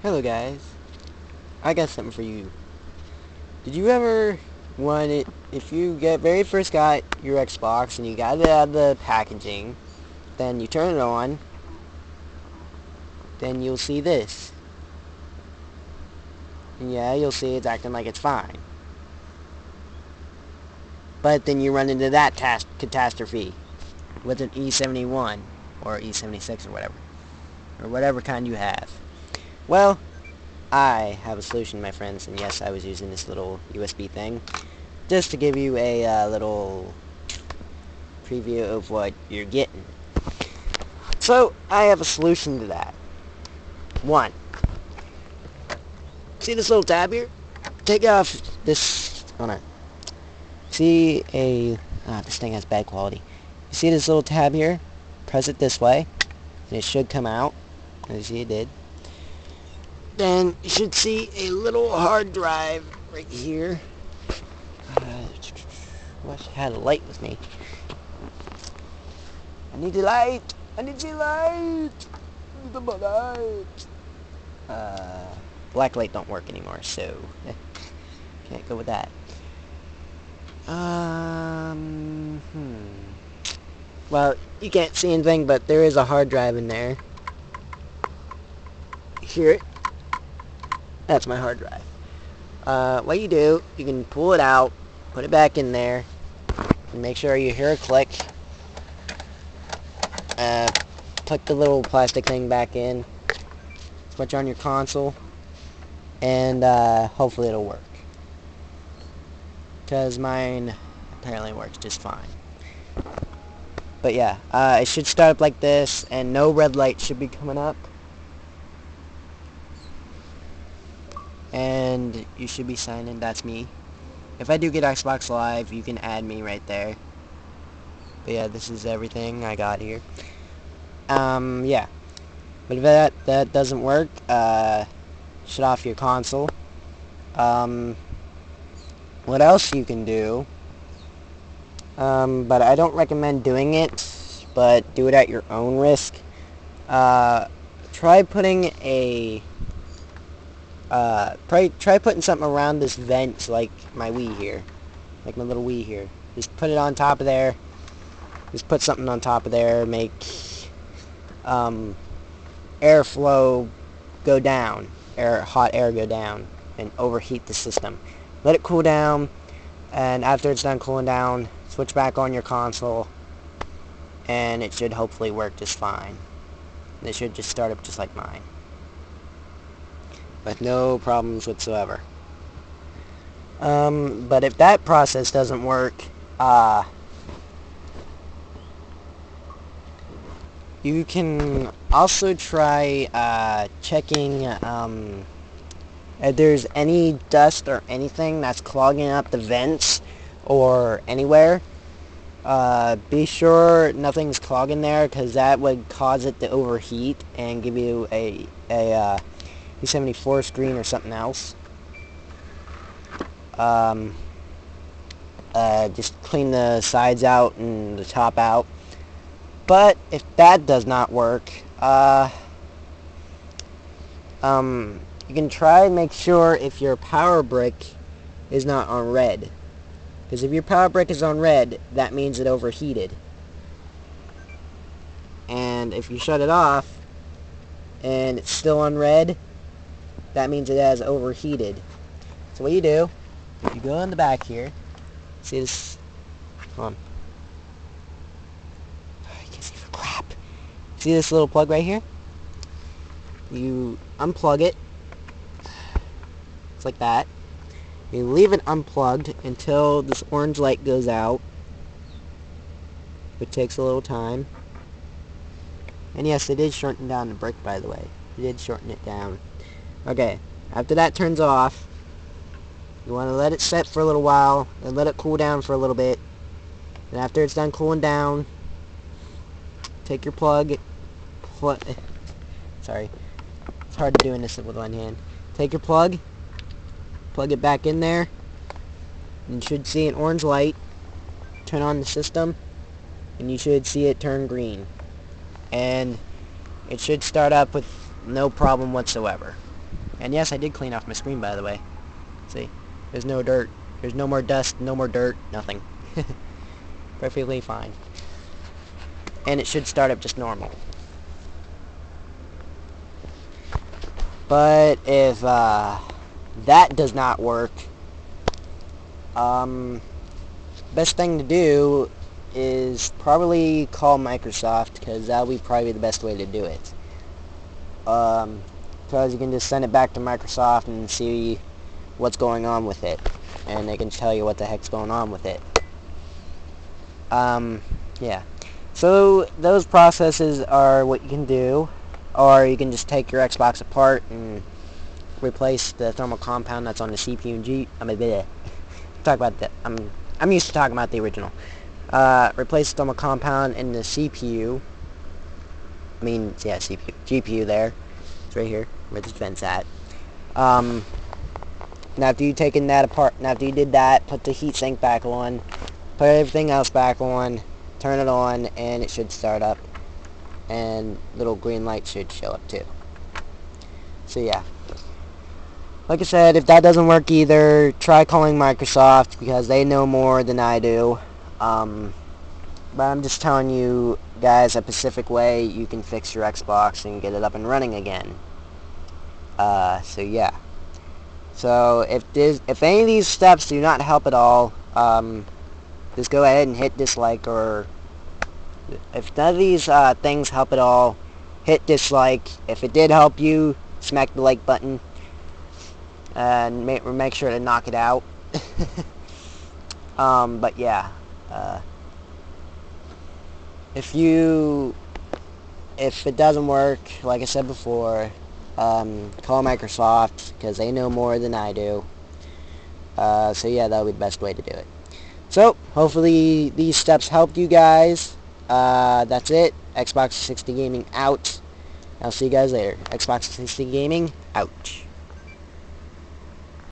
Hello guys, I got something for you. Did you ever want it, if you very first got your Xbox and you got it out of the packaging, then you turn it on, then you'll see this. And yeah, you'll see it's acting like it's fine. But then you run into that catastrophe with an E71 or E76 or whatever kind you have. Well, I have a solution, my friends, and yes, I was using this little USB thing just to give you a little preview of what you're getting. So, I have a solution to that. One, see this little tab here? Take off this, hold on. See this thing has bad quality. You see this little tab here? Press it this way, and it should come out. As you see, it did. Then you should see a little hard drive right here. Wish I had a light with me. I need the light. I need the light. I need the light. Black light don't work anymore, so can't go with that. Well, you can't see anything, but there is a hard drive in there. Hear it? That's my hard drive. What you do, you can pull it out, put it back in there, and make sure you hear a click. Put the little plastic thing back in, switch on your console, and hopefully it'll work. Because mine apparently works just fine. But yeah, it should start up like this, and no red light should be coming up. And you should be signed in. That's me. If I do get Xbox Live, you can add me right there. But yeah, this is everything I got here. Yeah. But if that doesn't work, shut off your console. What else you can do? But I don't recommend doing it. But do it at your own risk. Try putting a try putting something around this vent, like my Wii here, like my little Wii here. Just put it on top of there. Just put something on top of there. Make airflow go down, hot air go down, and overheat the system. Let it cool down, and after it's done cooling down, switch back on your console, and it should hopefully work just fine. And it should just start up just like mine, with no problems whatsoever. But if that process doesn't work, you can also try checking if there's any dust or anything that's clogging up the vents or anywhere. Be sure nothing's clogging there, because that would cause it to overheat and give you a E74 screen or something else. Just clean the sides out and the top out. But if that does not work, you can try and make sure if your power brick is not on red. Because if your power brick is on red, that means it overheated. And if you shut it off and it's still on red, that means it has overheated. So what you do, you go in the back here, see this, hold on, you can't see for crap. See this little plug right here? You unplug it, it's like that. You leave it unplugged until this orange light goes out, which takes a little time. And yes, it did shorten down the brick, by the way. It did shorten it down. Okay, after that turns off, you want to let it set for a little while and let it cool down for a little bit. And after it's done cooling down, take your plug, sorry, it's hard doing this with one hand. Take your plug, plug it back in there, and you should see an orange light turn on the system, and you should see it turn green. And it should start up with no problem whatsoever. And yes, I did clean off my screen, by the way. See? There's no dirt. There's no more dust, no more dirt, nothing. Perfectly fine. And it should start up just normal. But if that does not work, best thing to do is probably call Microsoft, because that'll be probably the best way to do it. Because you can just send it back to Microsoft and see what's going on with it, and they can tell you what the heck's going on with it. Yeah. So those processes are what you can do, or you can just take your Xbox apart and replace the thermal compound that's on the CPU and talk about that. I'm used to talking about the original. Replace the thermal compound in the CPU. CPU, GPU there. It's right here where this vent's at. Now after you've taken that apart, after you did that, put the heatsink back on, put everything else back on, turn it on, and it should start up. And little green light should show up too. So yeah. Like I said, if that doesn't work either, try calling Microsoft, because they know more than I do. But I'm just telling you guys a specific way you can fix your Xbox and get it up and running again. So yeah. So if any of these steps do not help at all, just go ahead and hit dislike, or if none of these things help at all, hit dislike. If it did help you, smack the like button and make sure to knock it out. But yeah, if it doesn't work, like I said before, call Microsoft, because they know more than I do. So yeah, that'll be the best way to do it. So hopefully these steps helped you guys. That's it. XBOX360 Gaming out. I'll see you guys later. XBOX360 Gaming out.